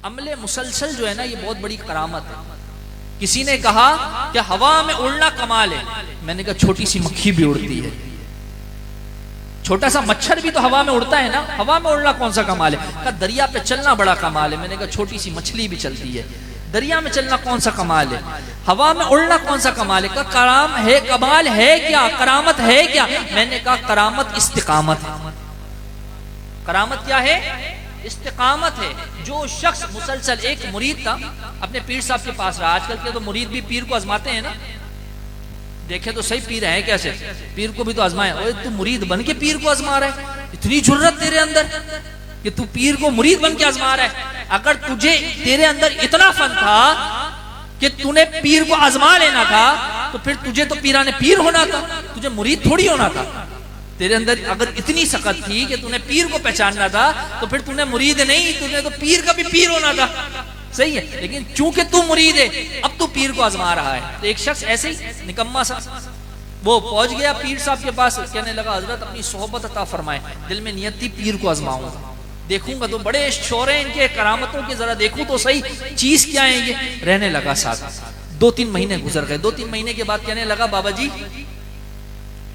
عمل مسلسل جو ہے نا، یہ بہت بڑی کرامت ہے۔ کسی نے کہا کہ ہوا میں اڑنا کمال ہے، میں نے کہا چھوٹی سی مکھی بھی اڑتی ہے، چھوٹا سا مچھر بھی تو ہوا میں اڑتا ہے نا، ہوا میں اڑنا کون سا کمال ہے؟ کہا دریا پہ چلنا بڑا کمال ہے، میں نے کہا چھوٹی سی مچھلی بھی چلتی ہے، دریا میں چلنا کون سا کمال ہے؟ ہوا میں اڑنا کون سا کمال ہے؟ کہا کرام ہے، کمال ہے کیا، کرامت ہے کیا؟ میں نے کہا کرامت استقامت ہے۔ کرامت کیا ہے؟ استقامت ہے۔ جو شخص مسلسل، ایک مرید تھا اپنے پیر صاحب کے پاس رہا، آج کل کے تو مرید بھی پیر کو آزماتے ہیں نا، دیکھیں تو صحیح پیر ہے کیسے، پیر کو بھی تو آزمائے، اوہ تو مرید بن کے پیر کو آزما رہا ہے، اتنی جرت تیرے اندر کہ تو پیر کو مرید بن کے آزما رہا ہے۔ اگر تجھے، تیرے اندر اتنا فن تھا کہ تو نے پیر کو آزما لینا تھا، تو پھر تجھے تو پیران پیر ہونا تھا، تجھے مرید تھوڑی ہونا تھا۔ تیرے اندر اگر اتنی سخت تھی کہ تو نے پیر کو پہچاننا تھا، تو پھر تو نے مرید نہیں، تو نے تو پیر کا بھی پیر ہونا تھا، صحیح ہے۔ لیکن چونکہ تو مرید ہے، اب تو پیر کو آزما رہا ہے۔ تو ایک شخص ایسے ہی نکما سا وہ پہنچ گیا پیر صاحب کے پاس، کہنے لگا حضرت اپنی صحبت عطا فرمائے، دل میں نیت تھی پیر کو آزماؤں گا، دیکھوں گا تو بڑے شور ہیں ان کے کرامتوں کے، ذرا دیکھوں تو صحیح چیز کیا ہے یہ۔ رہنے لگا ساتھ، 2-3 مہینے گزر گئے۔ 2-3 مہینے کے بعد کہنے لگا بابا جی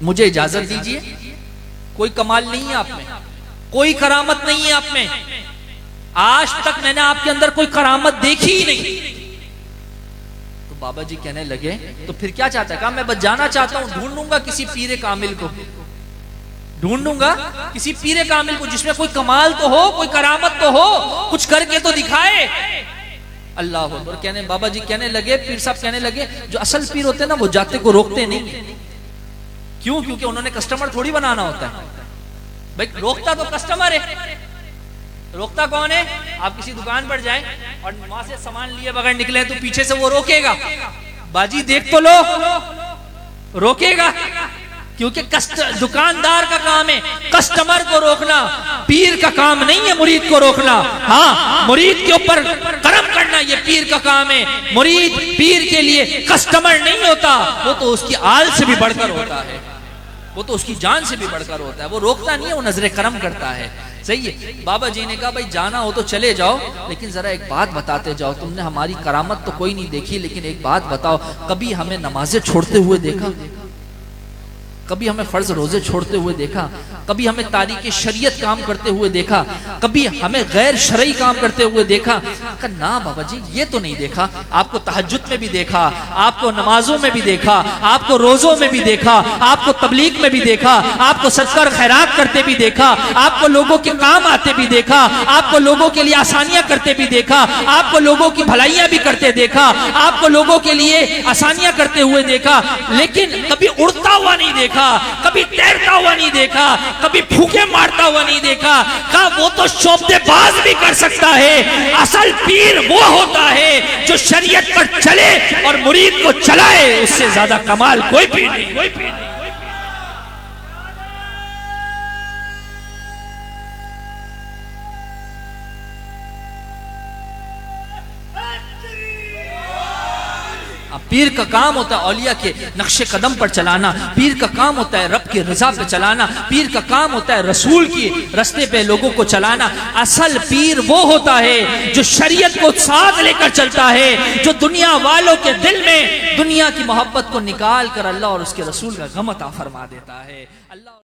مجھے اجازت دیجیے، کوئی کمال نہیں ہے آپ میں، کوئی کرامت نہیں ہے آپ میں، آج تک میں نے آپ کے اندر کوئی کرامت دیکھی ہی نہیں۔ تو بابا جی کہنے لگے تو پھر کیا چاہتا ہے؟ کہا میں بس جانا چاہتا ہوں، ڈھونڈوں گا کسی پیر کامل کو، ڈھونڈوں گا کسی پیر کامل کو جس میں کوئی کمال تو ہو، کوئی کرامت تو ہو، کچھ کر کے تو دکھائے۔ اللہ اکبر۔ کہنے بابا جی کہنے لگے، پیر صاحب کہنے لگے جو اصل پیر ہوتے ہیں نا وہ جاتے کو روکتے نہیں، کیوں؟ کیونکہ انہوں نے کسٹمر تھوڑی بنانا ہوتا ہے بھائی، روکتا تو کسٹمر ہے، روکتا کون ہے؟ آپ کسی دکان پر جائیں اور وہاں سے سامان لیے بغیر نکلے تو پیچھے سے وہ روکے گا، باجی دیکھ تو لو، روکے گا، کیونکہ دکاندار کا کام ہے کسٹمر کو روکنا، پیر کا کام نہیں ہے مرید کو روکنا۔ ہاں مرید کے اوپر کرم کرنا یہ پیر کا کام ہے، مرید پیر کے لیے کسٹمر نہیں ہوتا، وہ تو اس کی آل سے بھی بڑھ کر ہوتا ہے، وہ تو اس کی جان سے بھی بڑھ کر ہوتا ہے، وہ روکتا نہیں ہے، وہ نظر کرم کرتا ہے، صحیح ہے۔ بابا جی نے کہا بھائی جانا ہو تو چلے جاؤ، لیکن ذرا ایک بات بتاتے جاؤ، تم نے ہماری کرامت تو کوئی نہیں دیکھی، لیکن ایک بات بتاؤ، کبھی ہمیں نمازیں چھوڑتے ہوئے دیکھا؟ کبھی ہمیں فرض روزے چھوڑتے ہوئے دیکھا؟ کبھی ہمیں تاریک شریعت کام کرتے ہوئے دیکھا؟ کبھی ہمیں غیر شرعی کام کرتے ہوئے دیکھا؟ کہا نا بابا جی یہ تو نہیں دیکھا، آپ کو تہجد میں بھی دیکھا، آپ کو نمازوں میں بھی دیکھا، آپ کو روزوں میں بھی دیکھا، آپ کو تبلیغ میں بھی دیکھا، آپ کو صدقہ اور خیرات کرتے بھی دیکھا، آپ کو لوگوں کے کام آتے بھی دیکھا، آپ کو لوگوں کے لیے آسانیاں کرتے بھی دیکھا، آپ کو لوگوں کی بھلائیاں بھی کرتے دیکھا، آپ کو لوگوں کے لیے آسانیاں کرتے ہوئے دیکھا، لیکن کبھی اڑتا ہوا نہیں دیکھا، کبھی تیرتا ہوا نہیں دیکھا، کبھی پھوکے مارتا ہوا نہیں دیکھا۔ کہا وہ تو شعبدے باز بھی کر سکتا ہے، اصل پیر وہ ہوتا ہے جو شریعت پر چلے اور مرید کو چلائے، اس سے زیادہ کمال کوئی پیر نہیں۔ پیر کا کام ہوتا ہے اولیاء کے نقش قدم پر چلانا، پیر کا کام ہوتا ہے رب کی رضا پہ چلانا، پیر کا کام ہوتا ہے رسول کی رستے پہ لوگوں کو چلانا۔ اصل پیر وہ ہوتا ہے جو شریعت کو ساتھ لے کر چلتا ہے، جو دنیا والوں کے دل میں دنیا کی محبت کو نکال کر اللہ اور اس کے رسول کا غم عطا فرما دیتا ہے۔ اللہ